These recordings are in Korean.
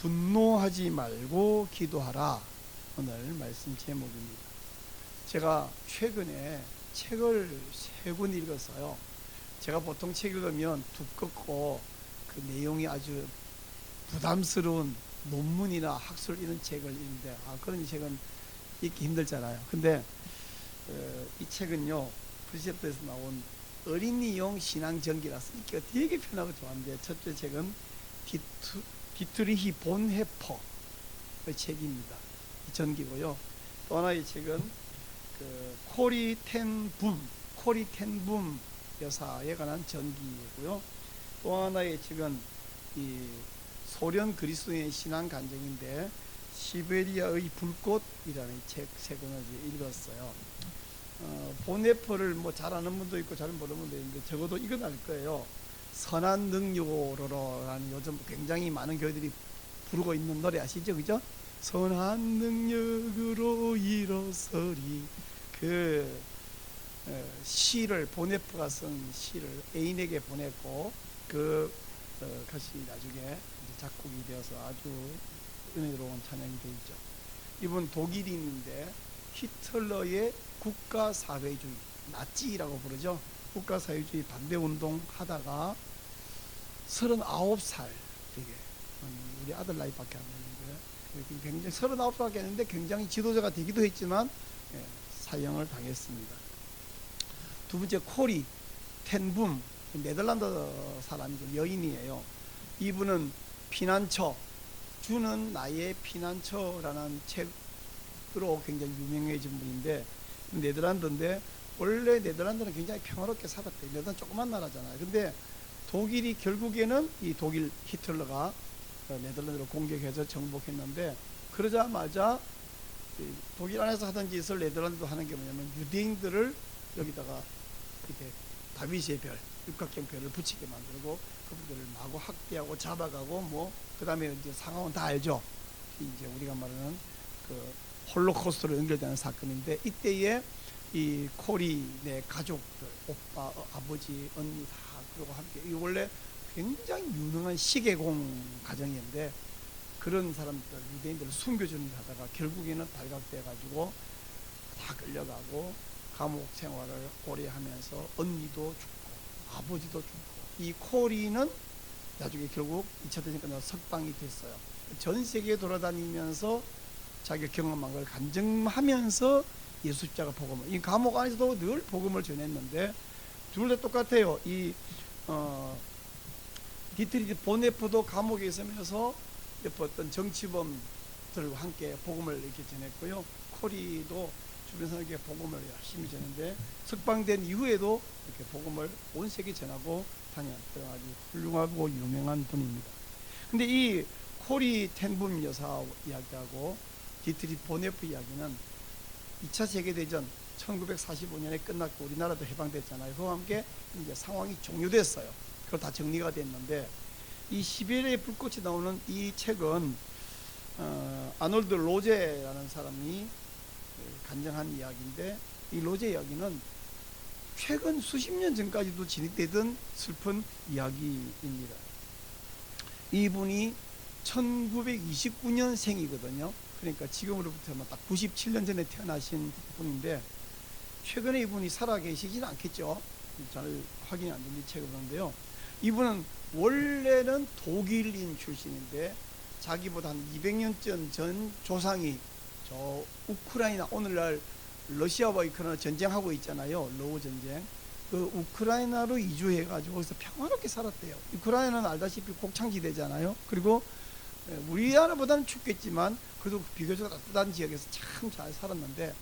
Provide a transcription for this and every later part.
분노하지 말고 기도하라. 오늘 말씀 제목입니다. 제가 최근에 책을 3권 읽었어요. 제가 보통 책 읽으면 두껍고 그 내용이 아주 부담스러운 논문이나 학술 이런 책을 읽는데 그런 책은 읽기 힘들잖아요. 근데 이 책은요, 프리셉트에서 나온 어린이용 신앙전기라서 읽기가 되게 편하고 좋았는데, 첫째 책은 디트리히 본헤퍼의 책입니다. 이 전기고요. 또 하나의 책은 코리 텐붐 여사에 관한 전기이고요. 또 하나의 책은 이 소련 그리스도인의 신앙 간증인데, 시베리아의 불꽃이라는 책 3권을 읽었어요. 본네퍼를 뭐 잘 아는 분도 있고 잘 모르는 분도 있는데, 적어도 이건 알 거예요. 선한 능력으로라는 요즘 굉장히 많은 교회들이 부르고 있는 노래 아시죠? 그죠? 선한 능력으로 일어서리. 그 시를 본네퍼가 쓴 시를 애인에게 보냈고, 그것이 나중에 작곡이 되어서 아주 은혜로운 찬양이 되어 있죠. 이분 독일인인데 히틀러의 국가사회주의, 나치라고 부르죠. 국가사회주의 반대운동 하다가 39살 되게, 우리 아들 나이밖에 안 되는데, 굉장히 39살밖에 안 되는데 굉장히 지도자가 되기도 했지만 사형을 당했습니다. 두 번째 코리 텐붐, 네덜란드 사람이죠. 여인이에요. 이분은 피난처, 주는 나의 피난처라는 책으로 굉장히 유명해진 분인데, 네덜란드인데 원래 네덜란드는 굉장히 평화롭게 살았대요. 네덜란드 조그만 나라잖아요. 근데 독일이 결국에는 이 독일 히틀러가 네덜란드를 공격해서 정복했는데, 그러자마자 독일 안에서 하던 짓을 네덜란드도 하는 게 뭐냐면, 유대인들을 여기다가 이렇게 다윗의 별, 육각형 별을 붙이게 만들고 그분들을 마구 학대하고 잡아가고, 뭐 그 다음에 이제 상황은 다 알죠. 이제 우리가 말하는 그 홀로코스트로 연결되는 사건인데, 이때에 이 코리네 가족들, 오빠, 아버지, 언니 다 그러고 함께, 이 원래 굉장히 유능한 시계공 가정인데, 그런 사람들, 유대인들을 숨겨주는 일 하다가 결국에는 발각돼 가지고 다 끌려가고 감옥 생활을 오래 하면서 언니도 죽고 아버지도 죽고, 이 코리는 나중에 결국 2차 대전 끝나서 석방이 됐어요. 전 세계에 돌아다니면서 자기가 경험한 걸 간증하면서 예수 십자가 복음을, 이 감옥 안에서도 늘 복음을 전했는데, 둘 다 똑같아요. 이 디트리히 본네퍼도 감옥에 있으면서 옆에 어떤 정치범들과 함께 복음을 이렇게 전했고요. 코리도 주변 사람에게 복음을 열심히 전했는데, 석방된 이후에도 이렇게 복음을 온 세계 전하고 다녔던 아주 훌륭하고 유명한 분입니다. 근데 이 코리 텐붐 여사 이야기하고 디트리히 본네퍼 이야기는 2차 세계대전 1945년에 끝났고 우리나라도 해방됐잖아요. 그와 함께 이제 상황이 종료됐어요. 그걸 다 정리가 됐는데, 이 시베리아의 불꽃이 나오는 이 책은 아놀드 로제라는 사람이 간증한 이야기인데, 이 로제 이야기는 최근 수십 년 전까지도 진행되던 슬픈 이야기입니다. 이분이 1929년생이거든요. 그러니까 지금으로부터 딱 97년 전에 태어나신 분인데, 최근에 이분이 살아계시지는 않겠죠. 잘 확인이 안 된 책을 보는데요. 이분은 원래는 독일인 출신인데, 자기보다 한 200년 전 조상이 저 우크라이나, 오늘날 러시아와 우크라이나 전쟁하고 있잖아요. 러우 전쟁. 그 우크라이나로 이주해가지고 거기서 평화롭게 살았대요. 우크라이나는 알다시피 곡창지대잖아요. 그리고 우리나라보다는 춥겠지만 그래도 비교적 따뜻한 지역에서 참 잘 살았는데,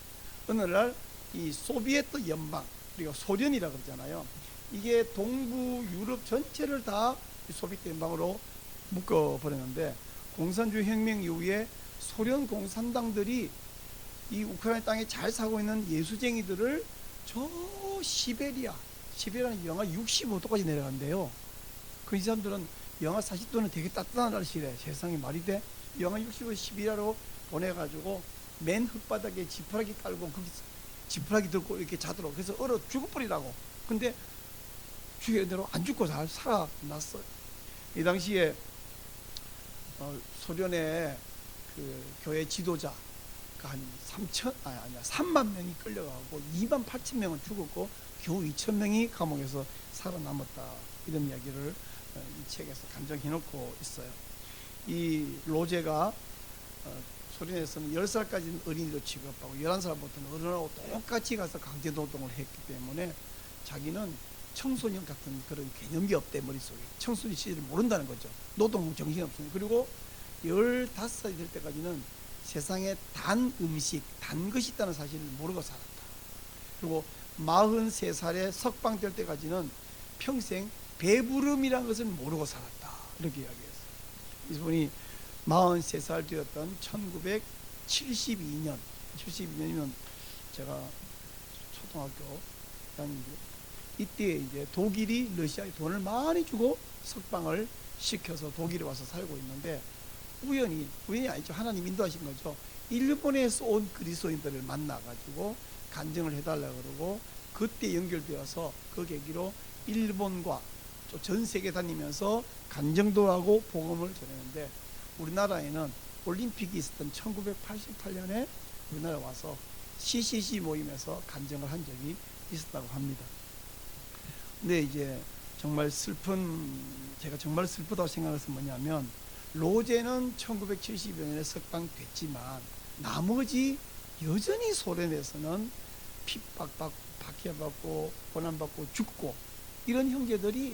어느 날 이 소비에트 연방, 우리가 소련이라고 그러잖아요. 이게 동부 유럽 전체를 다 소비에트 연방으로 묶어버렸는데, 공산주의 혁명 이후에 소련 공산당들이 이 우크라이나 땅에 잘 살고 있는 예수쟁이들을 저 시베리아는 영하 65도까지 내려간대요. 그 이 사람들은 영하 40도는 되게 따뜻한 날씨래. 세상에 말이 돼? 영하 65 시베리아로 보내가지고 맨 흙바닥에 지푸라기 깔고 거기 지푸라기 들고 이렇게 자도록, 그래서 얼어 죽어버리라고. 근데 주의대로 안 죽고 잘 살아났어요. 이 당시에 소련의 그 교회 지도자 한 3만 명이 끌려가고 2만 8천 명은 죽었고 겨우 2천 명이 감옥에서 살아남았다, 이런 이야기를 이 책에서 간증해 놓고 있어요. 이 로제가 소련에서는 10살까지는 어린이로 취급하고 11살부터는 어른하고 똑같이 가서 강제노동을 했기 때문에 자기는 청소년 같은 그런 개념이 없대, 머릿속에. 청소년 시절을 모른다는 거죠. 노동 정신이 없으니까. 그리고 15살이 될 때까지는 세상에 단 음식, 단 것이 있다는 사실을 모르고 살았다. 그리고 43살에 석방될 때까지는 평생 배부름이라는 것을 모르고 살았다, 이렇게 이야기했어요. 이분이 43살 되었던 1972년이면 제가 초등학교 다니는데, 이때 이제 독일이 러시아에 돈을 많이 주고 석방을 시켜서 독일에 와서 살고 있는데, 우연히 아니죠. 하나님 인도하신 거죠. 일본에서 온 그리스도인들을 만나가지고 간증을 해달라고 그러고, 그때 연결되어서 그 계기로 일본과 전 세계 다니면서 간증도 하고 복음을 전했는데, 우리나라에는 올림픽이 있었던 1988년에 우리나라에 와서 CCC 모임에서 간증을 한 적이 있었다고 합니다. 근데 이제 제가 정말 슬프다고 생각해서 뭐냐면, 로제는 1970년에 석방됐지만 나머지 여전히 소련에서는 핍박받고 박해받고 고난받고 죽고, 이런 형제들이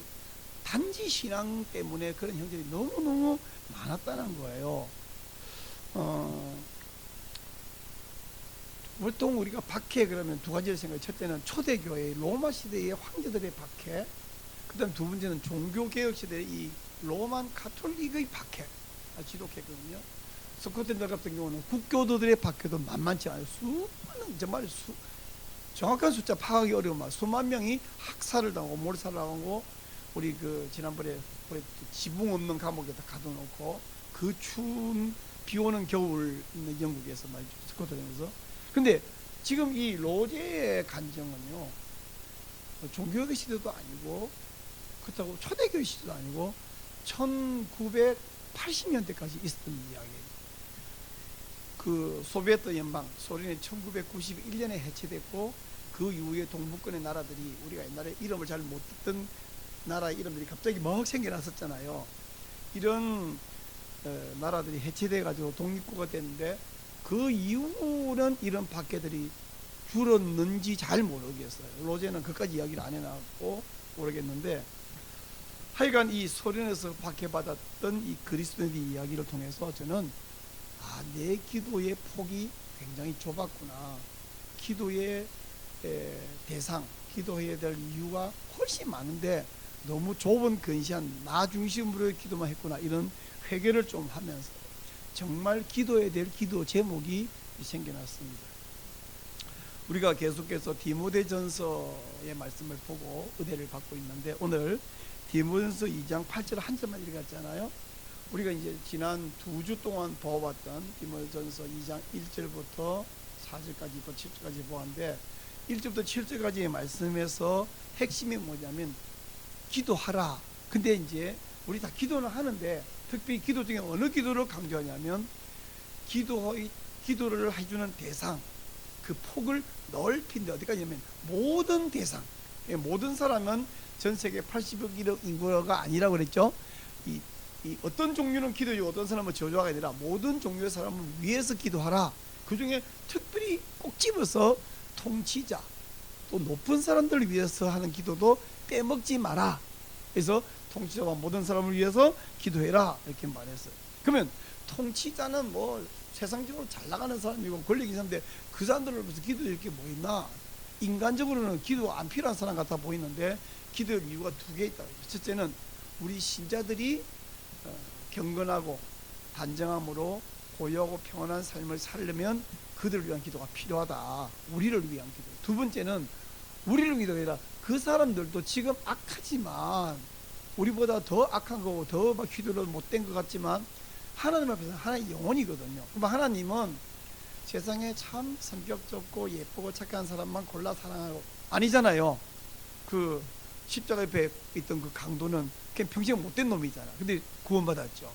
단지 신앙 때문에 그런 형제들이 너무너무 많았다는 거예요. 보통 우리가 박해 그러면 두 가지를 생각해요. 첫째는 초대교회 로마 시대의 황제들의 박해, 그 다음 두 번째는 종교개혁 시대의 이 로만 가톨릭의 박해, 지독했거든요. 스코틀랜드 같은 경우는 국교도들의 박해도 만만치 않아요. 정말 정확한 숫자 파악하기 어려운 수만 명이 학살을 당하고 몰살을 당하고, 우리 지난번에 지붕 없는 감옥에다 가둬놓고 그 추운 비 오는 겨울 있는 영국에서 말이죠, 스코틀랜드에서. 근데 지금 이 로제의 간증은요, 종교의 시대도 아니고 그렇다고 초대교회 시대도 아니고 1980년대까지 있었던 이야기예요. 그 소비에트 연방 소련이 1991년에 해체됐고, 그 이후에 동북권의 나라들이, 우리가 옛날에 이름을 잘 못 듣던 나라의 이름들이 갑자기 막 생겨났었잖아요. 이런 나라들이 해체돼 가지고 독립국가 됐는데, 그 이후는 이런 박해들이 줄었는지 잘 모르겠어요. 로제는 그까지 이야기를 안 해놨고 모르겠는데, 하여간 이 소련에서 박해받았던 이 그리스도인의 이야기를 통해서 저는 내 기도의 폭이 굉장히 좁았구나, 기도의 대상, 기도해야 될 이유가 훨씬 많은데 너무 좁은 근시한 나 중심으로 기도만 했구나, 이런 회개를 좀 하면서 정말 기도해야 될 기도 제목이 생겨났습니다. 우리가 계속해서 디모데전서의 말씀을 보고 은혜를 받고 있는데, 오늘 디모데전서 2장 8절 한 절만 읽었잖아요. 우리가 이제 지난 2주 동안 보아왔던 디모데전서 2장 1절부터 4절까지 또 7절까지 보았는데, 1절부터 7절까지의 말씀에서 핵심이 뭐냐면 기도하라. 근데 이제 우리 다 기도는 하는데, 특별히 기도 중에 어느 기도를 강조하냐면 기도를 해주는 대상, 그 폭을 넓힌데 어디까지냐면 모든 대상, 모든 사람은 전 세계 80억 인구가 아니라고 그랬죠. 이 어떤 종류는 기도하고 어떤 사람은 저주가 아니라 모든 종류의 사람을 위해서 기도하라. 그 중에 특별히 꼭 집어서 통치자, 또 높은 사람들을 위해서 하는 기도도 빼먹지 마라. 그래서 통치자와 모든 사람을 위해서 기도해라, 이렇게 말했어요. 그러면 통치자는 뭐 세상적으로 잘 나가는 사람이고 권력이 있는데, 그 사람들을 무슨 기도할 게 뭐 있나? 인간적으로는 기도 안 필요한 사람 같아 보이는데, 기도의 이유가 두 개 있다. 첫째는 우리 신자들이 경건하고 단정함으로 고요하고 평안한 삶을 살려면 그들을 위한 기도가 필요하다. 우리를 위한 기도. 두 번째는 우리를 위하여 그 사람들도 지금 악하지만, 우리보다 더 악한 거고 더 막 기도를 못된 것 같지만 하나님 앞에서 하나의 영혼이거든요. 그럼 하나님은 세상에 참 성격 좋고 예쁘고 착한 사람만 골라 사랑하고 아니잖아요. 그 십자가 옆에 있던 그 강도는 그냥 평생 못된 놈이잖아. 근데 구원받았죠.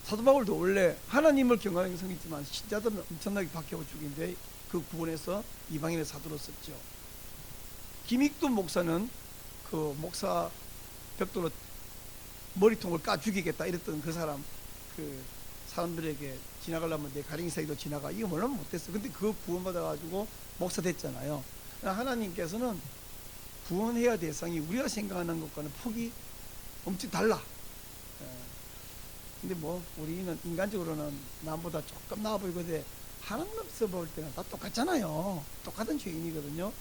사도 바울도 원래 하나님을 경외하는 성이지만 신자들은 엄청나게 박해하고 죽인데 그 구원에서 이방인의 사도로 썼죠. 김익돈 목사는 그 목사 벽돌로 머리통을 까 죽이겠다 이랬던 그 사람, 그 사람들에게 지나가려면 내 가랭이 사이도 지나가, 이거 얼마나 못했어. 근데 그거 구원받아가지고 목사 됐잖아요. 하나님께서는 구원해야 대상이 우리가 생각하는 것과는 폭이 엄청 달라. 근데 뭐 우리는 인간적으로는 남보다 조금 나아 보이거든 하나님께서 볼 때는 다 똑같잖아요. 똑같은 죄인이거든요.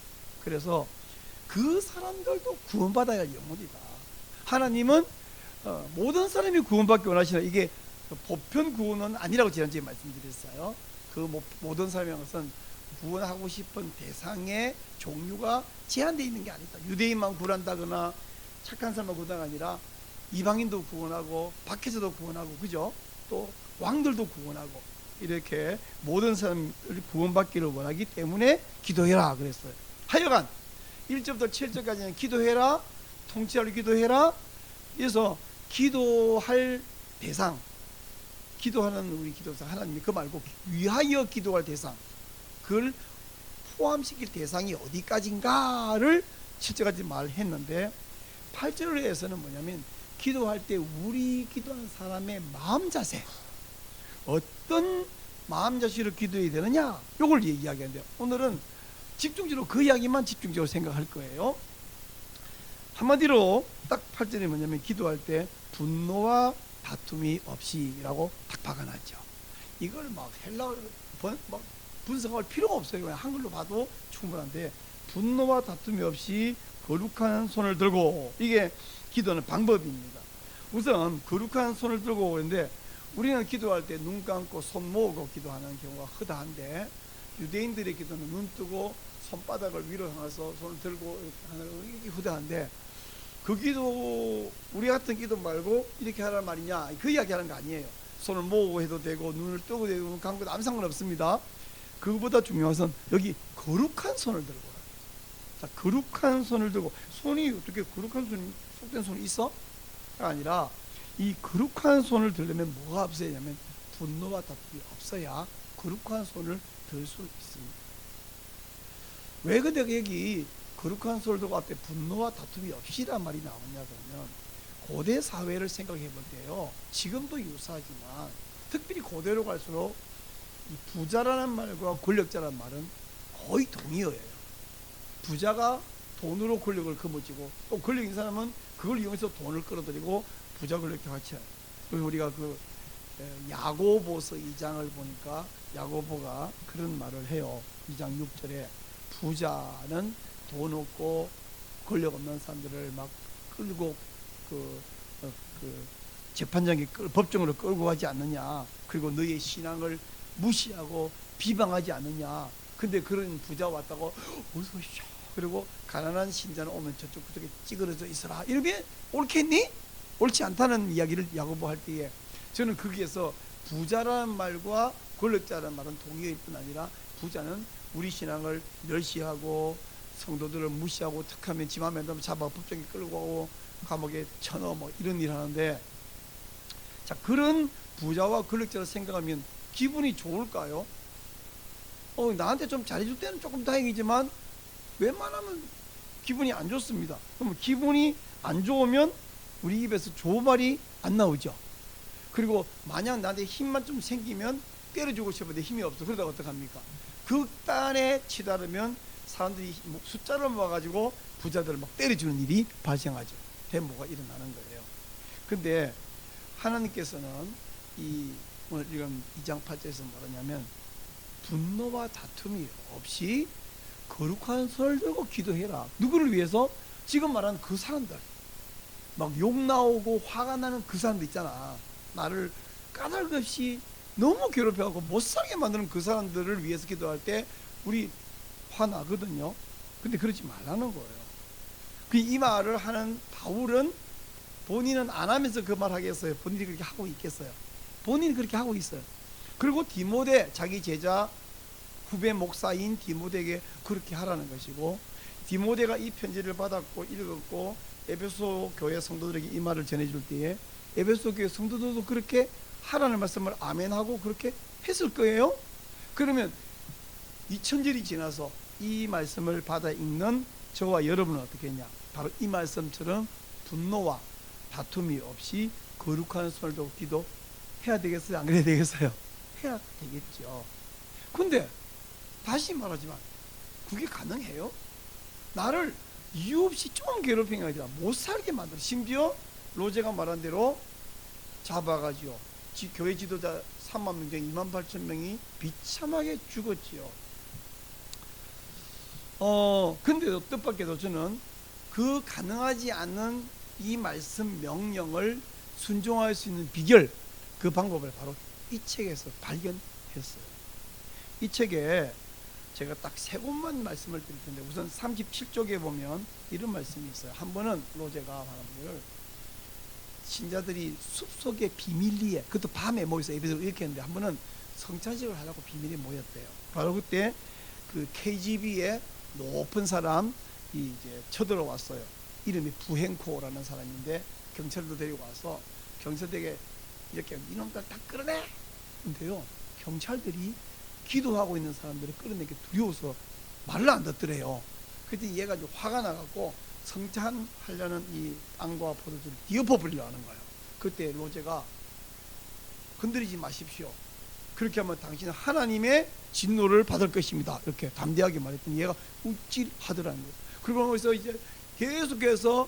그래서 그 사람들도 구원받아야 할 영혼이다. 하나님은 모든 사람이 구원받기 원하시나, 이게 보편 구원은 아니라고 지난주에 말씀드렸어요. 그 모든 사람의 것은 구원하고 싶은 대상의 종류가 제한되어 있는 게 아니다. 유대인만 구원한다거나 착한 사람만 구원하가 아니라 이방인도 구원하고 밖에서도 구원하고, 그죠? 또 왕들도 구원하고, 이렇게 모든 사람을 구원받기를 원하기 때문에 기도해라 그랬어요. 하여간 1절부터 7절까지는 기도해라, 통치하러 기도해라. 그래서 기도할 대상, 기도하는 우리 기도사 하나님이 그 말고 위하여 기도할 대상, 그걸 포함시킬 대상이 어디까지인가를 7절까지 말했는데 8절에서는 뭐냐면 기도할 때 우리 기도하는 사람의 마음 자세, 어떤 마음 자세로 기도해야 되느냐, 이걸 이야기하는데요. 오늘은 집중적으로 그 이야기만 집중적으로 생각할 거예요. 한마디로 딱 8절이 뭐냐면 기도할 때 분노와 다툼이 없이라고 딱 박아놨죠. 이걸 막 헬라어 막 분석할 필요가 없어요. 그냥 한글로 봐도 충분한데, 분노와 다툼이 없이 거룩한 손을 들고, 이게 기도하는 방법입니다. 우선 거룩한 손을 들고 오는데, 우리는 기도할 때 눈 감고 손 모으고 기도하는 경우가 허다한데, 유대인들의 기도는 눈 뜨고 손바닥을 위로 향해서 손을 들고 이렇게 하는 게 허다한데, 그 기도, 우리 같은 기도 말고 이렇게 하라는 말이냐, 그 이야기 하는 거 아니에요. 손을 모으고 해도 되고 눈을 뜨고 되고 눈 감고도 아무 상관없습니다. 그거보다 중요한 것은 여기 거룩한 손을 들고, 자, 거룩한 손을 들고, 손이 어떻게 거룩한 손이, 속된 손이 있어? 아니라 이 거룩한 손을 들려면 뭐가 없어야 하냐면 분노와 다툼이 없어야 거룩한 손을 들 수 있습니다. 왜 근데 여기 거룩한 손을 들고 앞에 분노와 다툼이 없이란 말이 나오냐 그러면, 고대 사회를 생각해 볼 때요, 지금도 유사하지만 특별히 고대로 갈수록 이 부자라는 말과 권력자라는 말은 거의 동의어예요. 부자가 돈으로 권력을 거머쥐고, 또 권력 있는 사람은 그걸 이용해서 돈을 끌어들이고 부자 권력과 같이 해요. 그래서 우리가 그 야고보서 2장을 보니까 야고보가 그런 말을 해요. 2장 6절에 부자는 돈 없고 권력 없는 사람들을 막 끌고 그 재판장에 법정으로 끌고 가지 않느냐, 그리고 너의 신앙을 무시하고 비방하지 않느냐. 근데 그런 부자 왔다고 어서 오십시오, 그리고 가난한 신자는 오면 저쪽에 찌그러져 있어라, 이러면 옳겠니? 옳지 않다는 이야기를 야고보 할 때에, 저는 거기에서 부자라는 말과 권력자라는 말은 동의일 뿐 아니라, 부자는 우리 신앙을 멸시하고 성도들을 무시하고 툭하면 지 맘에 들면 잡아 법정에 끌고 가고 감옥에 쳐넣어 뭐 이런 일 하는데, 자, 그런 부자와 권력자를 생각하면 기분이 좋을까요? 나한테 좀 잘해줄 때는 조금 다행이지만 웬만하면 기분이 안 좋습니다. 그럼 기분이 안 좋으면 우리 입에서 좋은 말이 안 나오죠. 그리고 만약 나한테 힘만 좀 생기면 때려주고 싶은데 힘이 없어. 그러다가 어떡합니까? 극단에 치달으면 사람들이 숫자를 모아가지고 부자들을 막 때려주는 일이 발생하죠. 대모가 일어나는 거예요. 근데 하나님께서는 오늘 이런 2장 8절에서 뭐냐면 분노와 다툼이 없이 거룩한 손을 들고 기도해라. 누구를 위해서? 지금 말하는 그 사람들, 막 욕 나오고 화가 나는 그 사람들 있잖아. 나를 까닭없이 너무 괴롭혀하고 못살게 만드는 그 사람들을 위해서 기도할 때 우리 화나거든요. 근데 그러지 말라는 거예요. 이 말을 하는 바울은 본인은 안 하면서 그 말 하겠어요? 본인이 그렇게 하고 있겠어요? 본인이 그렇게 하고 있어요. 그리고 디모데, 자기 제자 후배 목사인 디모데에게 그렇게 하라는 것이고, 디모데가 이 편지를 받았고 읽었고 에베소 교회 성도들에게 이 말을 전해줄 때에 에베소 교회 성도들도 그렇게 하라는 말씀을 아멘하고 그렇게 했을 거예요. 그러면 2000절이 지나서 이 말씀을 받아 읽는 저와 여러분은 어떻게 했냐? 바로 이 말씀처럼 분노와 다툼이 없이 거룩한 손을 들고 기도해야 되겠어요? 안 그래야 되겠어요? 해야 되겠죠. 근데 다시 말하지만 그게 가능해요? 나를 이유 없이 좀 괴롭히는 게 아니라 못 살게 만들어. 심지어 로제가 말한 대로 잡아가지고 교회 지도자 3만 명 중 2만 8천 명이 비참하게 죽었지요. 근데도 뜻밖에도 저는 그 가능하지 않는 이 말씀 명령을 순종할 수 있는 비결, 그 방법을 바로 이 책에서 발견했어요. 이 책에 제가 딱 세 곳만 말씀을 드릴 텐데, 우선 37쪽에 보면 이런 말씀이 있어요. 한 번은 로제가 말한 걸 신자들이 숲속의 비밀리에, 그것도 밤에 모여서 예배를 이렇게 했는데, 한 번은 성찬식을 하려고 비밀에 모였대요. 바로 그때 그 KGB의 높은 사람이 이제 쳐들어왔어요. 이름이 부헨코라는 사람인데 경찰도 데리고 와서 경찰에게 이렇게 이놈들 다 끌어내! 근데요, 경찰들이 기도하고 있는 사람들을 끌어내기 두려워서 말을 안 듣더래요. 그때 얘가 좀 화가 나갖고 성찬하려는 이 빵과 포도주를 뒤엎어 버리려 하는 거예요. 그때 로제가 건드리지 마십시오. 그렇게 하면 당신은 하나님의 진노를 받을 것입니다. 이렇게 담대하게 말했더니 얘가 움찔하더라는 거예요. 그러고 나서 이제 계속해서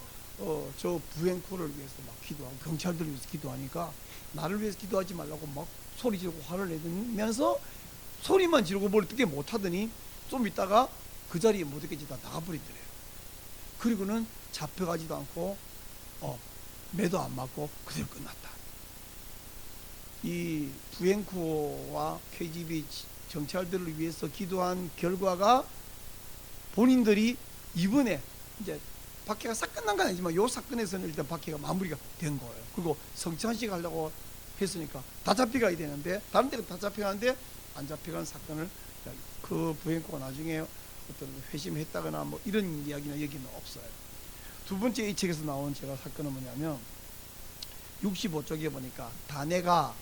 저 부행코를 위해서 막 기도하고 경찰들을 위해서 기도하니까 나를 위해서 기도하지 말라고 막 소리 지르고 화를 내면서 소리만 지르고 뭘 어떻게 못하더니 좀 있다가 그 자리에 못 있겠지다 나가버리더래요. 그리고는 잡혀가지도 않고 매도 안 맞고 그대로 끝났다. 이 부행코와 KGB 경찰들을 위해서 기도한 결과가 본인들이 이번에 이제 박해가 싹 끝난 건 아니지만 이 사건에서는 일단 박해가 마무리가 된 거예요. 그리고 성찬식 하려고 했으니까 다 잡혀가야 되는데 다른 데가 다 잡혀가는데 안 잡혀간 사건을 그 부행코가 나중에 어떤 회심했다거나 뭐 이런 이야기는 여기는 없어요. 두 번째 이 책에서 나온 제가 사건은 뭐냐면 65쪽에 보니까 다네가,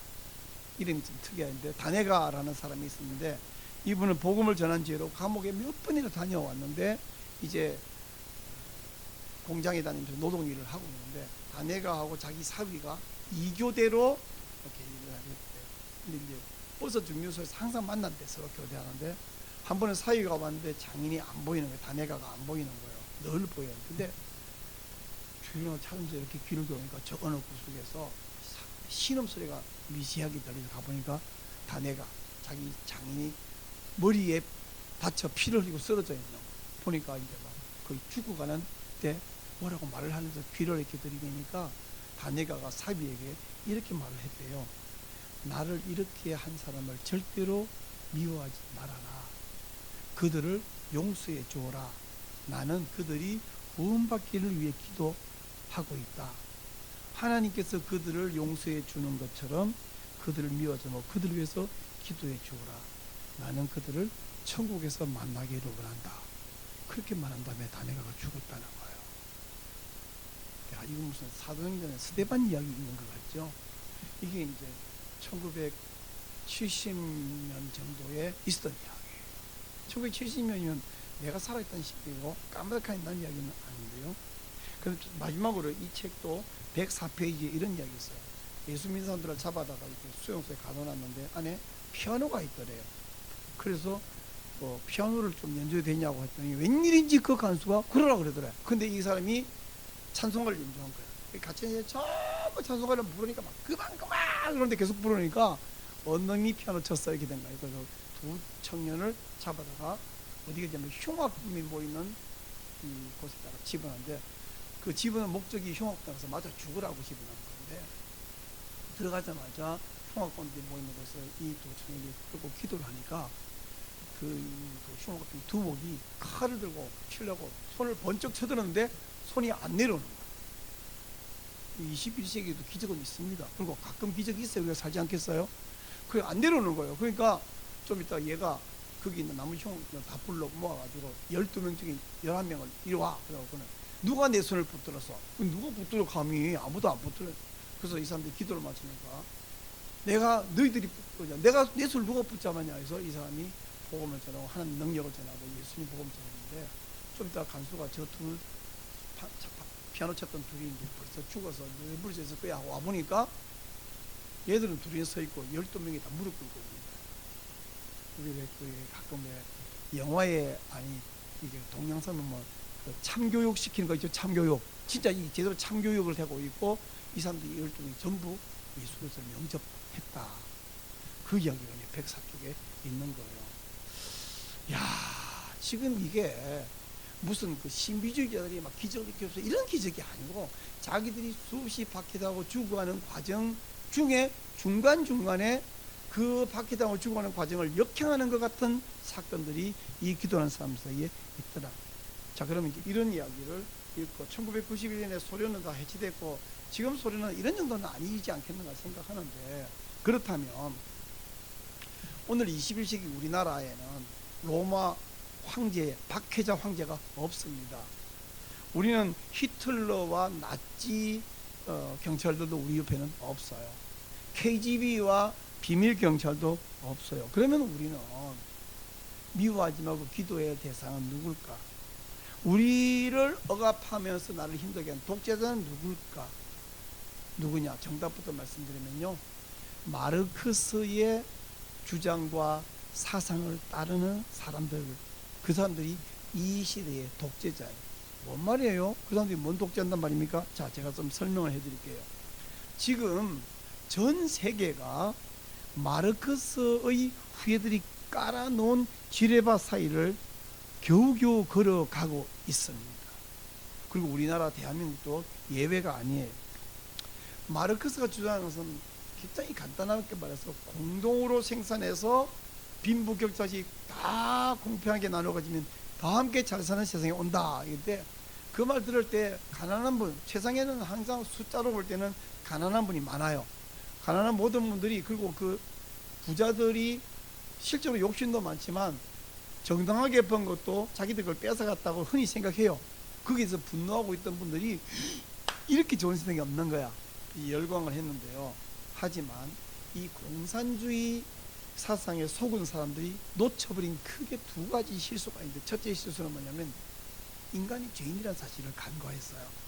이름이 좀 특이한데 다네가라는 사람이 있었는데 이분은 복음을 전한 죄로 감옥에 몇 번이나 다녀왔는데 이제 공장에 다니면서 노동일을 하고 있는데 다네가하고 자기 사위가 이교대로 이렇게 일을 하겠대. 근데 이제 버스 중류소에서 항상 만난대. 서로 교대하는데 한 번은 사위가 왔는데 장인이 안 보이는 거예요. 다네가가 안 보이는 거예요. 늘 보여요. 근데 주인을 찾으면서 이렇게 귀를 기울이니까 저 어느 구석에서 신음소리가 미세하게 들리서 가보니까 다네가 자기 장인이 머리에 다쳐 피를 흘리고 쓰러져 있는 거 보니까 이제 막 거의 죽어가는 때 뭐라고 말을 하면서 귀를 이렇게 들이대니까 다네가가 사비에게 이렇게 말을 했대요. 나를 이렇게 한 사람을 절대로 미워하지 말아라. 그들을 용서해 주어라. 나는 그들이 구원받기를 위해 기도하고 있다. 하나님께서 그들을 용서해 주는 것처럼 그들을 미워하지 말고 그들을 위해서 기도해 주어라. 나는 그들을 천국에서 만나기를 원한다. 그렇게 말한 다음에 다네가가 죽었다는 거예요. 야, 이거 무슨 사도행전에 스데반 이야기 있는 것 같죠? 이게 이제 1970년 정도에 있었던 이야기예요. 1970년이면 내가 살아있던 시기고 까마득한 난 이야기는 아닌데요. 그래서 마지막으로 이 책도 104페이지에 이런 이야기 있어요. 예수 믿는 사람들을 잡아다가 이렇게 수용소에 가둬놨는데 안에 피아노가 있더래요. 그래서 피아노를 좀 연주해도 되냐고 했더니 웬일인지 그 간수가 그러라 그러더래요. 근데 이 사람이 찬송가를 연주한 거예요. 같이 이제 전부 찬송가를 부르니까 막 그만 그런데 계속 부르니까 언놈이 피아노 쳤어 이렇게 된 거예요. 그래서 두 청년을 잡아다가 어디가 되면 흉악품이 보이는 이 곳에다가 집어넣는데 그 집어넣은 목적이 흉악품에서 맞아 죽으라고 집어넣은 건데 들어가자마자 흉악품들이 모이는 곳에서 이 두 청년이 그리고 기도를 하니까 그 흉악품 두목이 칼을 들고 치려고 손을 번쩍 쳐들었는데 손이 안 내려오는 거예요. 21세기에도 기적은 있습니다. 그리고 가끔 기적이 있어요. 우리가 살지 않겠어요? 그게 안 내려오는 거예요. 그러니까 좀 이따 얘가 거기 있는 남은 흉을 다 불러 모아가지고 12명 중에 11명을 이리 와. 그래갖고는 누가 내 손을 붙들었어? 누가 붙들어 감히 아무도 안 붙들어. 그래서 이 사람들이 기도를 마치니까 내가 너희들이 내가 내 손을 누가 붙잡았냐 해서 이 사람이 복음을 전하고 하나님 능력을 전하고 예수님 복음을 전했는데, 좀 이따 간수가 저 둘 피아노 쳤던 둘이 이제 벌써 죽어서 물에서 거야 와 보니까 얘들은 둘이 서 있고 12명이 다 무릎 꿇고 있는 거야. 우리 가끔 영화에 아니 이게 동영상은 그 참교육 시키는 거 있죠. 참교육. 진짜 이 제대로 참교육을 하고 있고, 이 사람들이 12명이 전부 예수 그리스도를 영접했다. 그 이야기가 이제 백사 쪽에 있는 거예요. 야, 지금 이게 무슨 그 신비주의자들이 막 기적이 없어 이런 기적이 아니고, 자기들이 수없이 박해당하고 죽어가는 과정 중에 중간중간에 그 박해당하고 죽어가는 과정을 역행하는 것 같은 사건들이 이 기도하는 사람 사이에 있더라. 자, 그러면 이런 이야기를 읽고 1991년에 소련은 다 해체됐고 지금 소련은 이런 정도는 아니지 않겠는가 생각하는데, 그렇다면 오늘 21세기 우리나라에는 로마 황제, 박해자 황제가 없습니다. 우리는 히틀러와 나치 경찰들도 우리 옆에는 없어요. KGB와 비밀 경찰도 없어요. 그러면 우리는 미워하지 말고 기도의 대상은 누굴까? 우리를 억압하면서 나를 힘들게 한 독재자는 누굴까? 누구냐? 정답부터 말씀드리면요, 마르크스의 주장과 사상을 따르는 사람들, 그 사람들이 이 시대의 독재자예요. 뭔 말이에요? 그 사람들이 뭔 독재한단 말입니까? 자, 제가 좀 설명을 해드릴게요. 지금 전 세계가 마르크스의 후예들이 깔아놓은 지뢰밭 사이를 겨우겨우 걸어가고 있습니다. 그리고 우리나라 대한민국도 예외가 아니에요. 마르크스가 주장하는 것은 굉장히 간단하게 말해서 공동으로 생산해서 빈부격차시 다 공평하게 나눠 가지면 다 함께 잘 사는 세상에 온다. 이때 그 말 들을 때 가난한 분, 세상에는 항상 숫자로 볼 때는 가난한 분이 많아요. 가난한 모든 분들이, 그리고 그 부자들이 실제로 욕심도 많지만 정당하게 번 것도 자기들 걸 뺏어갔다고 흔히 생각해요. 거기서 분노하고 있던 분들이 이렇게 좋은 세상이 없는 거야. 이 열광을 했는데요. 하지만 이 공산주의 사상에 속은 사람들이 놓쳐버린 크게 두 가지 실수가 있는데, 첫째 실수는 뭐냐면 인간이 죄인이라는 사실을 간과했어요.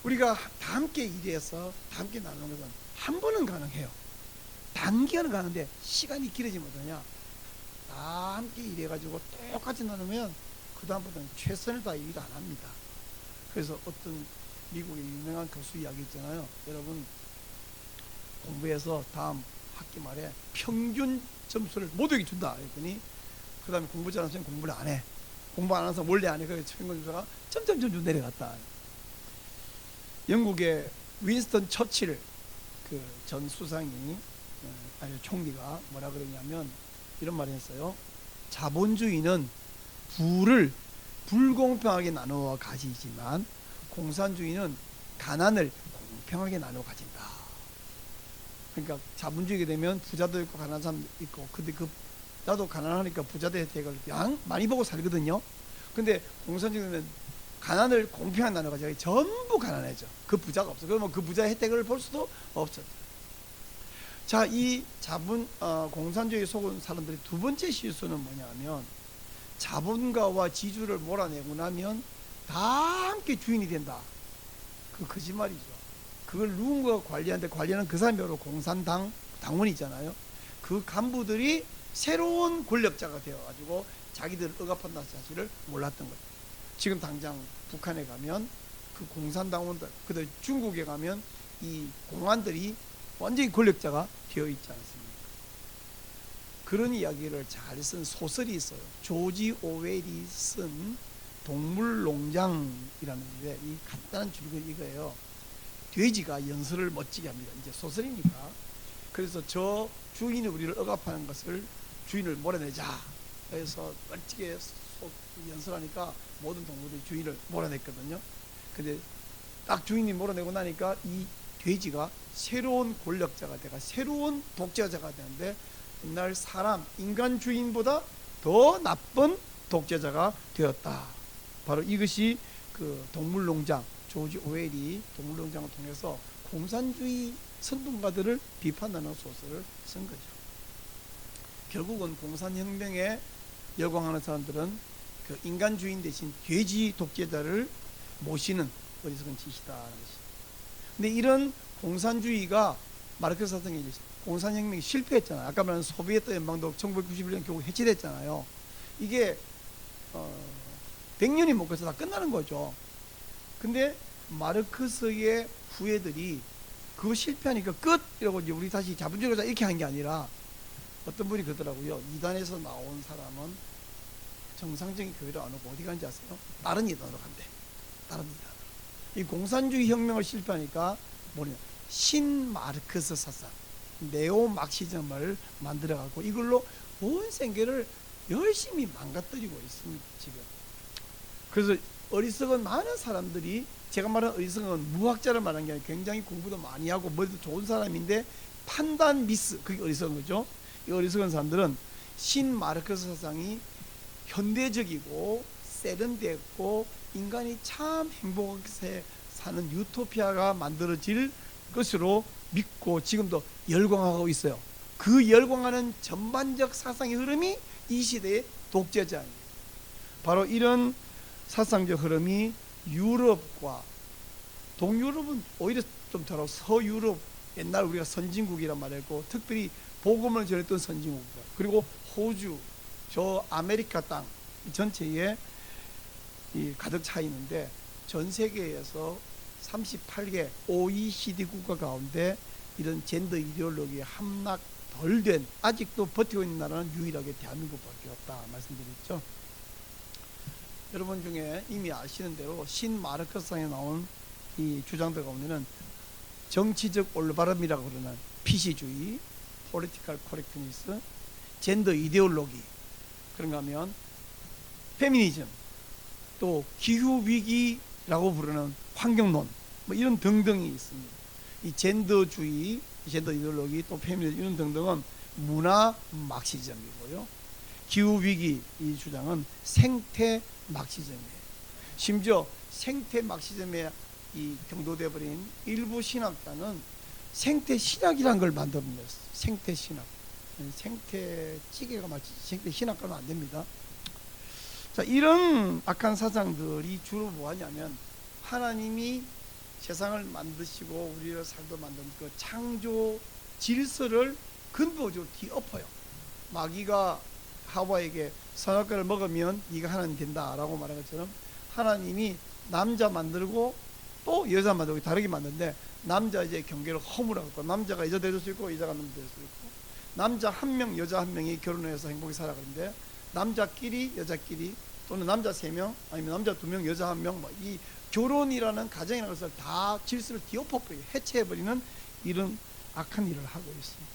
우리가 다 함께 일해서 다 함께 나누는 것은 한 번은 가능해요. 단기간은 가는데 시간이 길어지면 어떠냐, 다 함께 일해가지고 똑같이 나누면 그 다음부터는 최선을 다해 일 안 합니다. 그래서 어떤 미국의 유명한 교수 이야기 있잖아요. 여러분 공부해서 다음 학기 말에 평균 점수를 모두에게 준다 했더니, 그 다음에 공부 잘하는 사람은 공부를 안 해. 공부 안 해서 몰래 안 해. 그래서 평균 점수가 점점 내려갔다. 영국의 윈스턴 처칠 그 전 수상이, 아니 총리가 뭐라 그러냐면 이런 말을 했어요. 자본주의는 부를 불공평하게 나누어 가지지만 공산주의는 가난을 공평하게 나누어 가진다. 그러니까 자본주의가 되면 부자도 있고 가난한 사람도 있고, 근데 그 나도 가난하니까 부자들 혜택을 양 많이 보고 살거든요. 근데 공산주의는 가난을 공평하게 나누어 가지고 전부 가난해져. 그 부자가 없어. 그러면 그 부자의 혜택을 볼 수도 없어. 자, 이 공산주의에 속은 사람들의 두 번째 실수는 뭐냐면, 자본가와 지주를 몰아내고 나면 다 함께 주인이 된다. 그 거짓말이죠. 그걸 누군가가 관리하는데, 관리하는 그 사람이 바로 공산당 당원이잖아요. 그 간부들이 새로운 권력자가 되어가지고 자기들을 억압한다는 사실을 몰랐던 거죠. 지금 당장 북한에 가면 그 공산당원들, 그다음 중국에 가면 이 공안들이 완전히 권력자가 되어 있지 않습니까? 그런 이야기를 잘 쓴 소설이 있어요. 조지 오웰이 쓴 동물농장이라는데, 이 간단한 줄거리 이거예요. 돼지가 연설을 멋지게 합니다. 이제 소설이니까. 그래서 저 주인이 우리를 억압하는 것을, 주인을 몰아내자 해서 멋지게 연설하니까 모든 동물들이 주인을 몰아냈거든요. 근데 딱 주인이 몰아내고 나니까 이 돼지가 새로운 권력자가 되가 새로운 독재자가 되는데, 옛날 사람, 인간 주인보다 더 나쁜 독재자가 되었다. 바로 이것이 그 동물농장, 조지 오웰이 동물농장을 통해서 공산주의 선동가들을 비판하는 소설을 쓴 거죠. 결국은 공산혁명에 열광하는 사람들은 그 인간주의 대신 돼지 독재자를 모시는 어리석은 짓이다라는 것이죠. 근데 이런 공산주의가 마르크스 사상에 공산혁명이 실패했잖아요. 아까 말한 소비에트 연방도 1991년 결국 해체됐잖아요. 이게 100년이 못 가서 다 끝나는 거죠. 근데 마르크스의 후예들이 그거 실패하니까 끝! 이러고 이제 우리 다시 자본주의자 이렇게 한 게 아니라 어떤 분이 그러더라고요. 이단에서 나온 사람은 정상적인 교회를 안 오고 어디 간지 아세요? 다른 이단으로 간대. 다른 이단으로. 이 공산주의 혁명을 실패하니까 뭐냐? 신마르크스 사상, 네오 막시즘을 만들어가고 이걸로 온 생계를 열심히 망가뜨리고 있습니다. 지금. 그래서 어리석은 많은 사람들이, 제가 말한 어리석은 무학자를 말한 게 아니라 굉장히 공부도 많이 하고 머리도 좋은 사람인데 판단 미스, 그게 어리석은 거죠. 이 어리석은 사람들은 신마르크스 사상이 현대적이고 세련됐고 인간이 참 행복하게 사는 유토피아가 만들어질 것으로 믿고 지금도 열광하고 있어요. 그 열광하는 전반적 사상의 흐름이 이 시대의 독재자입니다. 바로 이런 사상적 흐름이 유럽과 동유럽은 오히려 좀 덜하고 서유럽, 옛날 우리가 선진국이란 말했고 특별히 복음을 전했던 선진국, 그리고 호주, 저 아메리카 땅 전체에 가득 차 있는데 전 세계에서 38개 OECD 국가 가운데 이런 젠더 이데올로기에 함락 덜 된, 아직도 버티고 있는 나라는 유일하게 대한민국밖에 없다 말씀드렸죠. 여러분 중에 이미 아시는 대로 신마르크스상에 나온 이 주장들 가운데는 정치적 올바름이라고 그러는 PC주의, Political Correctness, 젠더 이데올로기, 그런가 하면 페미니즘, 또 기후위기라고 부르는 환경론, 뭐 이런 등등이 있습니다. 이 젠더주의, 젠더 이데올로기, 또 페미니즘 이런 등등은 문화 막시즘이고요. 기후위기 이 주장은 생태 막시즘이에요. 심지어 생태 막시즘에 이 경도돼 버린 일부 신학자는 생태 신학이라는 걸 만들어냈어요. 생태 신학. 생태 찌개가 마치 생태 신학과는 안 됩니다. 자, 이런 악한 사상들이 주로 뭐하냐면 하나님이 세상을 만드시고 우리를 살도 만든 그 창조 질서를 근본적으로 뒤엎어요. 마귀가 하와에게 선악과를 먹으면 네가 하나님 된다라고 말한 것처럼 하나님이 남자 만들고 또 여자 만들고 다르게 만드는데 남자 이제 경계를 허물하고 남자가 여자 될 수 있고 여자가 남자 될 수 있고 남자 한 명 여자 한 명이 결혼해서 행복히 살아가는데 남자끼리 여자끼리 또는 남자 3명 아니면 남자 2명 여자 1명 뭐 이 결혼이라는 가정이라는 것을 다 질서를 뒤엎어버리고 해체해버리는 이런 악한 일을 하고 있습니다.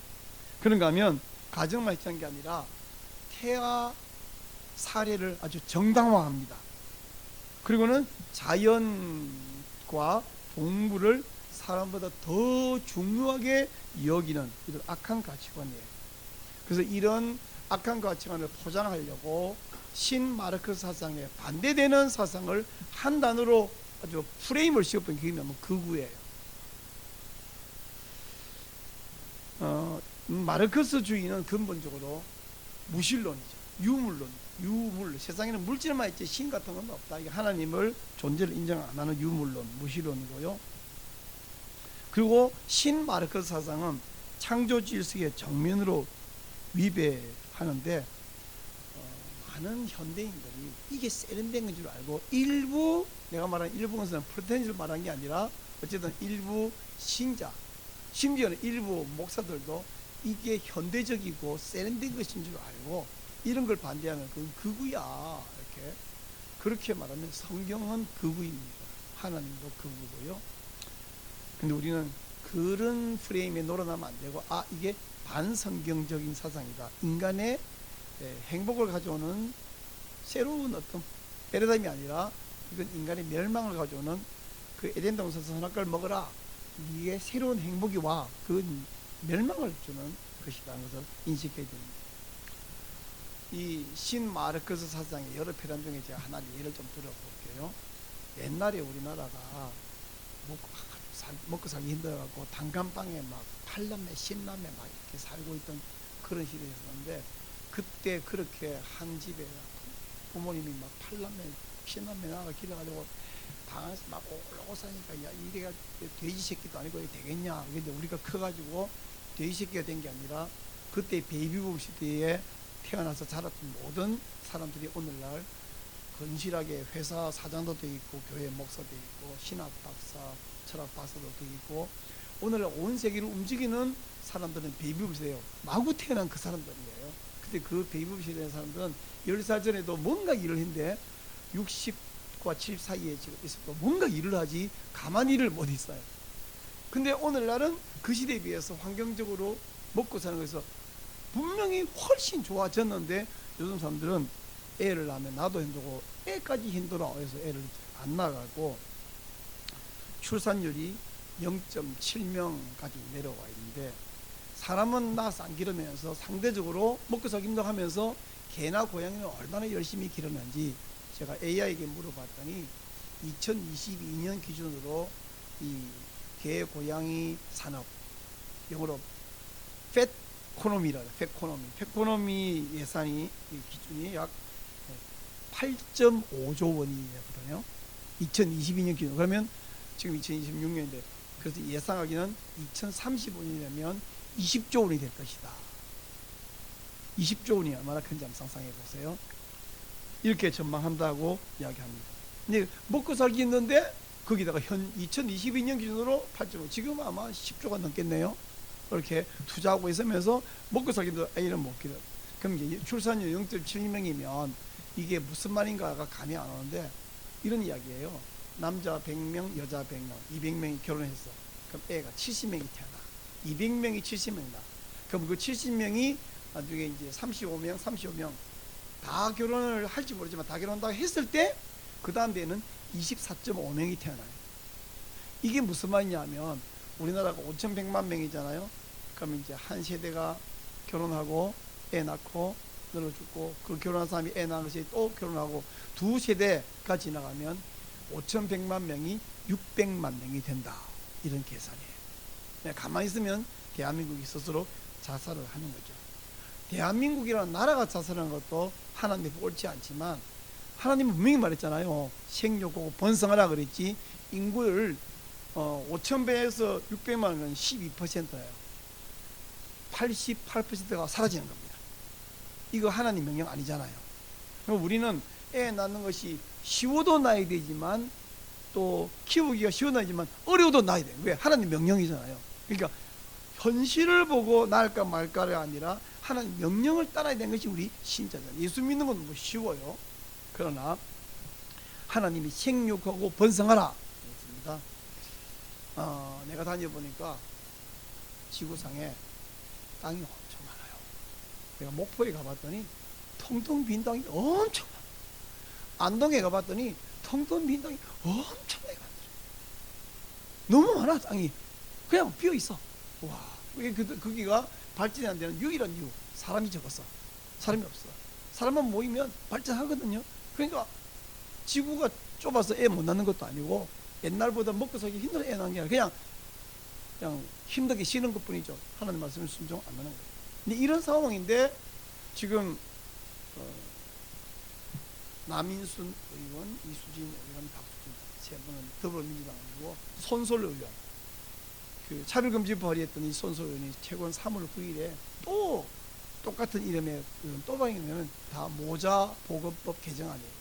그런가 하면 가정만 있다는 게 아니라 태아 사례를 아주 정당화합니다. 그리고는 자연과 동물을 사람보다 더 중요하게 여기는 이런 악한 가치관이에요. 그래서 이런 악한 가치관을 포장하려고 신마르크스 사상에 반대되는 사상을 한 단어로 아주 프레임을 씌워본 게 뭐냐면 극우예요. 마르크스주의는 근본적으로 무신론이죠. 유물. 세상에는 물질만 있지 신 같은 건 없다. 이게 하나님을 존재를 인정 안 하는 유물론, 무신론이고요. 그리고 신마르크스 사상은 창조 질서의 정면으로 위배하는데 많은 현대인들이 이게 세련된 줄 알고 일부, 내가 말한 일부 것은 프로테스탄트를 말한 게 아니라 어쨌든 일부 신자, 심지어는 일부 목사들도 이게 현대적이고 세련된 것인 줄 알고 이런 걸 반대하는 그건 극우야 이렇게 그렇게 말하면 성경은 극우입니다. 하나님도 극우고요. 근데 우리는 그런 프레임에 놀아나면 안 되고 이게 반성경적인 사상이다. 인간의 행복을 가져오는 새로운 어떤 패러다임이 아니라 이건 인간의 멸망을 가져오는 그 에덴 동산에서 선악과를 먹어라. 이게 새로운 행복이 와. 그건 멸망을 주는 것이라는 것을 인식해야 됩니다. 이 신마르크스 사상의 여러 패러다임 중에 제가 하나 예를 좀 들어볼게요. 옛날에 우리나라가 먹고 살기 힘들어갖고 단칸방에 막 8남매 10남매 막 이렇게 살고 있던 그런 시대였었는데, 그때 그렇게 한 집에 부모님이 막 8남매 10남매 나가 길러가지고 방 안에서 막 오고 사니까, 야 이래가 돼지 새끼도 아니고 이게 되겠냐. 근데 우리가 커가지고 돼지 새끼가 된 게 아니라 그때 베이비붐 시대에 태어나서 자랐던 모든 사람들이 오늘날 건실하게 회사 사장도 돼 있고, 교회 목사도 있고, 신학 박사, 철학 박사도 돼 있고, 오늘날 온 세계를 움직이는 사람들은 베이비붐 세대예요. 마구 태어난 그 사람들이에요. 근데 그 베이비붐 세대의 사람들은 10살 전에도 뭔가 일을 했는데 60과 70 사이에 지금 있어도 뭔가 일을 하지 가만히 일을 못 있어요. 근데 오늘날은 그 시대에 비해서 환경적으로 먹고 사는 것에서 분명히 훨씬 좋아졌는데, 요즘 사람들은 애를 낳으면 나도 힘들고 애까지 힘들어 해서 애를 안 낳아가고 출산율이 0.7명까지 내려와 있는데, 사람은 낳아서 안 기르면서 상대적으로 먹고 살기 힘들어하면서 개나 고양이는 얼마나 열심히 기르는지 제가 AI에게 물어봤더니 2022년 기준으로 이 개 고양이 산업, 영어로 펫코노미 예산이 기준이 약 8.5조 원이거든요. 2022년 기준. 그러면 지금 2026년인데, 그래서 예상하기는 2035년이면 20조 원이 될 것이다. 20조 원이 얼마나 큰지 한번 상상해 보세요. 이렇게 전망한다고 이야기합니다. 근데 먹고 살기 있는데 거기다가 현 2022년 기준으로 8조, 지금 아마 10조가 넘겠네요. 그렇게 투자하고 있으면서 먹고 살기도 애를 못 기르. 그럼 이제 출산율 0.7명이면 이게 무슨 말인가가 감이 안 오는데, 이런 이야기예요. 남자 100명, 여자 100명, 200명이 결혼했어. 그럼 애가 70명이 태어나. 200명이 70명이다. 그럼 그 70명이 나중에 이제 35명 다 결혼을 할지 모르지만 다 결혼한다고 했을 때, 그 다음 데에는 24.5명이 태어나요. 이게 무슨 말이냐면, 우리나라가 5,100만 명이잖아요. 그러면 이제 한 세대가 결혼하고 애 낳고 늙어 죽고, 그 결혼한 사람이 애 낳은 것이 또 결혼하고, 두 세대가 지나가면 5,100만 명이 600만 명이 된다. 이런 계산이에요. 가만히 있으면 대한민국이 스스로 자살을 하는 거죠. 대한민국이라는 나라가 자살하는 것도 하나님이 옳지 않지만, 하나님은 분명히 말했잖아요. 생육하고 번성하라 그랬지. 인구를 5,000배에서 600만은 12%예요. 88%가 사라지는 겁니다. 이거 하나님 명령 아니잖아요. 그럼 우리는 애 낳는 것이 쉬워도 낳아야 되지만, 또 키우기가 쉬워도 낳지만 어려워도 낳아야 돼요. 왜? 하나님 명령이잖아요. 그러니까 현실을 보고 낳을까 말까가 아니라 하나님 명령을 따라야 되는 것이 우리 신자들. 예수 믿는 건 뭐 쉬워요. 그러나 하나님이 생육하고 번성하라 했습니다. 내가 다녀보니까 지구상에 땅이 엄청 많아요. 내가 목포에 가봤더니 텅텅 빈 땅이 엄청 많아요. 안동에 가봤더니 텅텅 빈 땅이 엄청나게 많아요. 너무 많아. 땅이 그냥 비어 있어. 와, 거기가 발전이 안 되는 유일한 이유, 사람이 적었어. 사람이 없어. 사람만 모이면 발전하거든요. 그러니까 지구가 좁아서 애 못 낳는 것도 아니고, 옛날보다 먹고 살기 힘들어 애 낳는 게 아니라 그냥 힘들게 쉬는 것 뿐이죠. 하나님 말씀을 순종 안 하는 거예요. 근데 이런 상황인데, 지금 남인순 의원, 이수진 의원, 박수진 세 분은 더불어민주당이고, 손솔 의원, 그 차별금지 발의했던 이 손솔 의원이 최근 3월 9일에 또 똑같은 이름의 또방이면 다 모자 보건법 개정안이에요.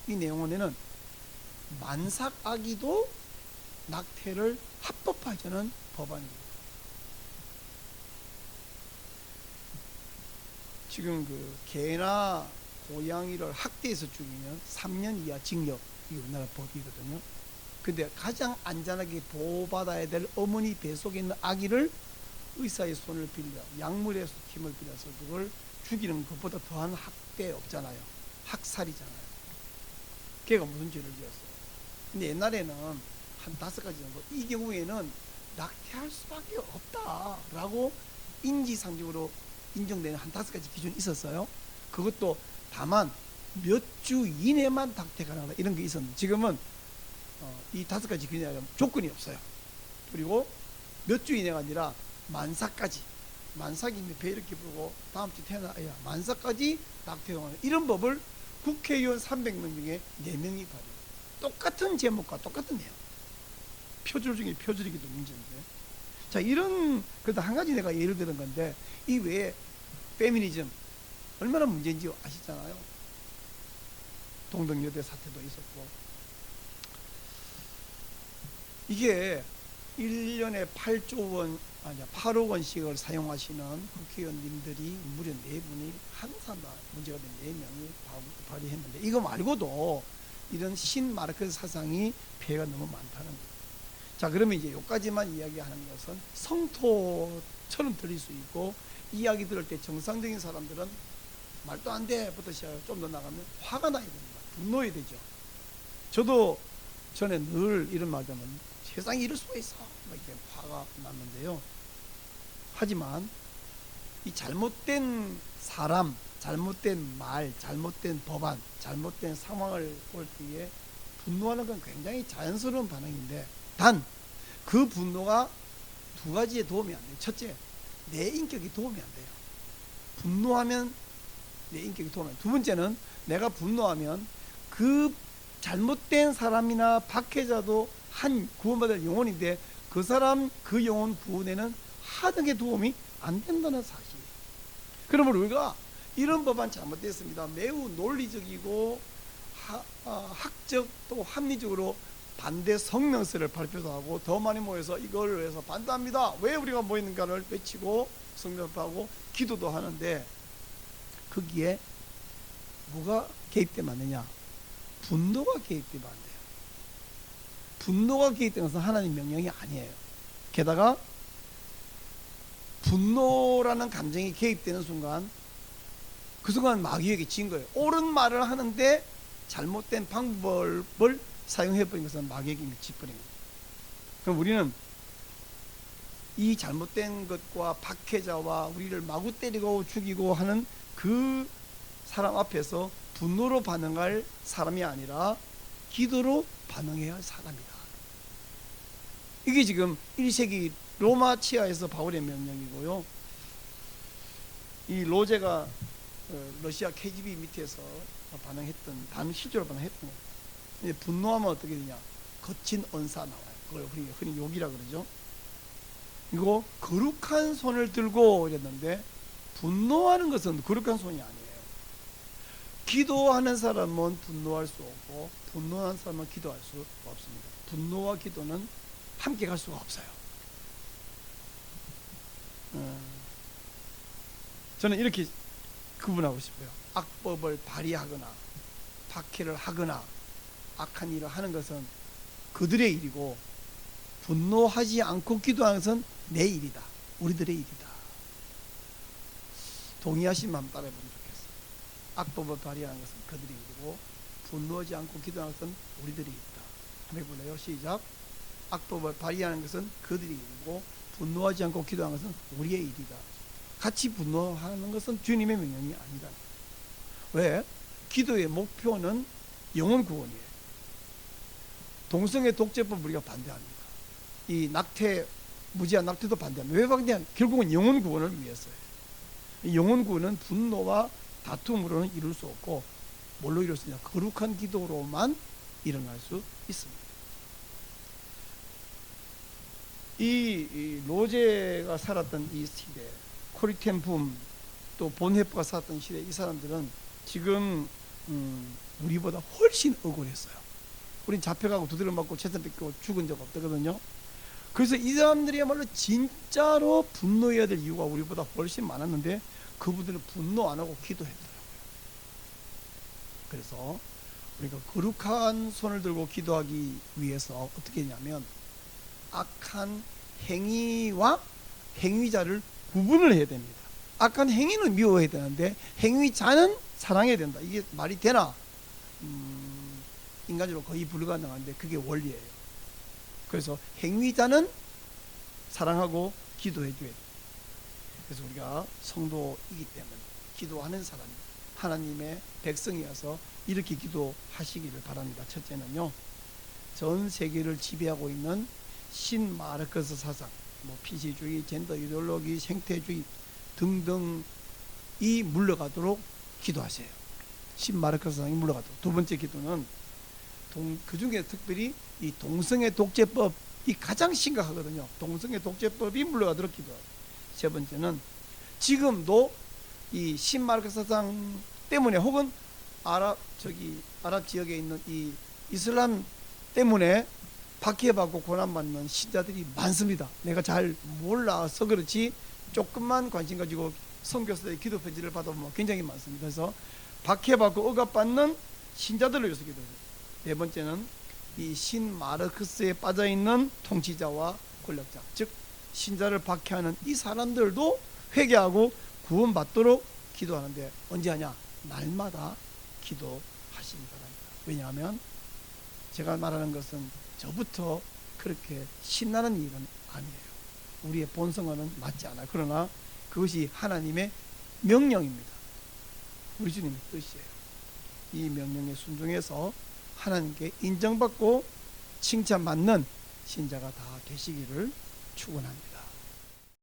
이 내용에는 만삭 아기도 낙태를 합법화하자는 법안입니다. 지금 그 개나 고양이를 학대해서 죽이면 3년 이하 징역, 이 우리나라 법이거든요. 근데 가장 안전하게 보호받아야 될 어머니 뱃속에 있는 아기를 의사의 손을 빌려, 약물의 힘을 빌려서 그걸 죽이는 것보다 더한 학대 없잖아요. 학살이잖아요. 걔가 무슨 죄를 지었어요? 근데 옛날에는 한 5가지 정도, 이 경우에는 낙태할 수밖에 없다라고 인지상적으로 인정되는 한 5가지 기준이 있었어요. 그것도 다만 몇 주 이내만 낙태 가능하다, 이런 게 있었는데, 지금은 이 5가지 기준이 아니라 조건이 없어요. 그리고 몇 주 이내가 아니라 만사까지, 만삭이면 배 이렇게 부르고 다음 주 태어나야 만사까지 낙태용하는 이런 법을 국회의원 300명 중에 4명이 발의. 똑같은 제목과 똑같은 내용. 표절 중에 표절이기도 문제인데. 자, 이런, 그래도 한 가지 내가 예를 들은 건데, 이 외에 페미니즘 얼마나 문제인지 아시잖아요. 동덕여대 사태도 있었고. 이게 1년에 8조 원, 아니야, 8억 원씩을 사용하시는 국회의원님들이 무려 4분이 항상 문제가 된 4명이 발의했는데, 이거 말고도 이런 신마르크스 사상이 폐해가 너무 많다는 거예요. 자, 그러면 이제 여기까지만 이야기하는 것은 성토처럼 들릴 수 있고, 이야기 들을 때 정상적인 사람들은 말도 안 돼부터 시작해서 좀 더 나가면 화가 나야 됩니다. 분노해야 되죠. 저도 전에 늘 이런 말 하면 세상에 이럴 수가 있어 막 이렇게 화가 났는데요. 하지만 이 잘못된 사람, 잘못된 말, 잘못된 법안, 잘못된 상황을 볼 때에 분노하는 건 굉장히 자연스러운 반응인데, 단 그 분노가 두 가지에 도움이 안 돼요. 첫째, 내 인격이 도움이 안 돼요. 분노하면 내 인격이 도움이 안 돼요. 두 번째는 내가 분노하면 그 잘못된 사람이나 박해자도 한 구원받을 영혼인데, 그 사람 그 영혼 구원에는 하등의 도움이 안 된다는 사실이에요. 그러면 우리가 이런 법안 잘못됐습니다. 매우 논리적이고 학적 또 합리적으로 반대 성명서를 발표도 하고 더 많이 모여서 이걸 위해서 반대합니다. 왜 우리가 모이는가를 외치고 성명하고 기도도 하는데, 거기에 뭐가 개입되면 안 되냐? 분노가 개입되면 안 돼요. 분노가 개입되는 것은 하나님 명령이 아니에요. 게다가 분노라는 감정이 개입되는 순간, 그 순간 마귀에게 진 거예요. 옳은 말을 하는데 잘못된 방법을 사용해버린 것은 마귀에게 미치버린 거예요. 그럼 우리는 이 잘못된 것과 박해자와 우리를 마구 때리고 죽이고 하는 그 사람 앞에서 분노로 반응할 사람이 아니라 기도로 반응해야 할 사람이다. 이게 지금 1세기 로마 치하에서 바울의 명령이고요. 이 로제가 러시아 KGB 밑에서 반응했던, 실제로 반응했던 거예요. 분노하면 어떻게 되냐? 거친 언사 나와요. 그걸 흔히 욕이라 그러죠. 이거 거룩한 손을 들고 이랬는데, 분노하는 것은 거룩한 손이 아니에요. 기도하는 사람은 분노할 수 없고, 분노하는 사람은 기도할 수 없습니다. 분노와 기도는 함께 갈 수가 없어요. 저는 이렇게 구분하고 싶어요. 악법을 발휘하거나 박해를 하거나 악한 일을 하는 것은 그들의 일이고, 분노하지 않고 기도하는 것은 내 일이다, 우리들의 일이다. 동의하시면 한번 따라해 보면 좋겠어요. 악법을 발휘하는 것은 그들의 일이고, 분노하지 않고 기도하는 것은 우리들의 일이다. 한번 해볼래요? 시작. 악법을 발휘하는 것은 그들의 일이고, 분노하지 않고 기도하는 것은 우리의 일이다. 같이 분노하는 것은 주님의 명령이 아니다. 왜? 기도의 목표는 영혼 구원이에요. 동성애 독재법 우리가 반대합니다. 이 낙태, 무지한 낙태도 반대합니다. 왜 반대하냐? 결국은 영혼 구원을 위해서예요. 이 영혼 구원은 분노와 다툼으로는 이룰 수 없고, 뭘로 이룰 수 있냐? 거룩한 기도로만 일어날 수 있습니다. 이 로제가 살았던 이 시대, 코리텐붐 또 본헤프가 살았던 시대, 이 사람들은 지금 우리보다 훨씬 억울했어요. 우린 잡혀가고 두드려 맞고 재산 뺏기고 죽은 적 없거든요. 그래서 이 사람들이야말로 진짜로 분노해야 될 이유가 우리보다 훨씬 많았는데, 그분들은 분노 안 하고 기도했더라고요. 그래서 우리가 거룩한 손을 들고 기도하기 위해서 어떻게 했냐면, 악한 행위와 행위자를 구분을 해야 됩니다. 악한 행위는 미워해야 되는데 행위자는 사랑해야 된다. 이게 말이 되나? 인간적으로 거의 불가능한데 그게 원리예요. 그래서 행위자는 사랑하고 기도해줘야 돼요. 그래서 우리가 성도이기 때문에 기도하는 사람이 하나님의 백성이어서 이렇게 기도하시기를 바랍니다. 첫째는요, 전 세계를 지배하고 있는 신마르크스 사상, 뭐 피시주의, 젠더 이데올로기, 생태주의 등등이 물러가도록 기도하세요. 신마르크스 사상이 물러가도록. 두 번째 기도는 그 중에 특별히 이 동성애 독재법이 가장 심각하거든요. 동성애 독재법이 물러가도록 기도하세요. 세 번째는 지금도 이 신마르크스 사상 때문에 혹은 아랍 지역에 있는 이 이슬람 때문에 박해받고 고난받는 신자들이 많습니다. 내가 잘 몰라서 그렇지 조금만 관심 가지고 선교사들의 기도 편지를 받아보면 굉장히 많습니다. 그래서 박해받고 억압받는 신자들을 위해서 기도해요. 네 번째는 이 신마르크스에 빠져있는 통치자와 권력자, 즉 신자를 박해하는 이 사람들도 회개하고 구원받도록 기도하는데 언제 하냐? 날마다 기도하시기 바랍니다. 왜냐하면 제가 말하는 것은 저부터 그렇게 신나는 일은 아니에요. 우리의 본성과는 맞지 않아요. 그러나 그것이 하나님의 명령입니다. 우리 주님의 뜻이에요. 이 명령에 순종해서 하나님께 인정받고 칭찬받는 신자가 다 계시기를 축원합니다.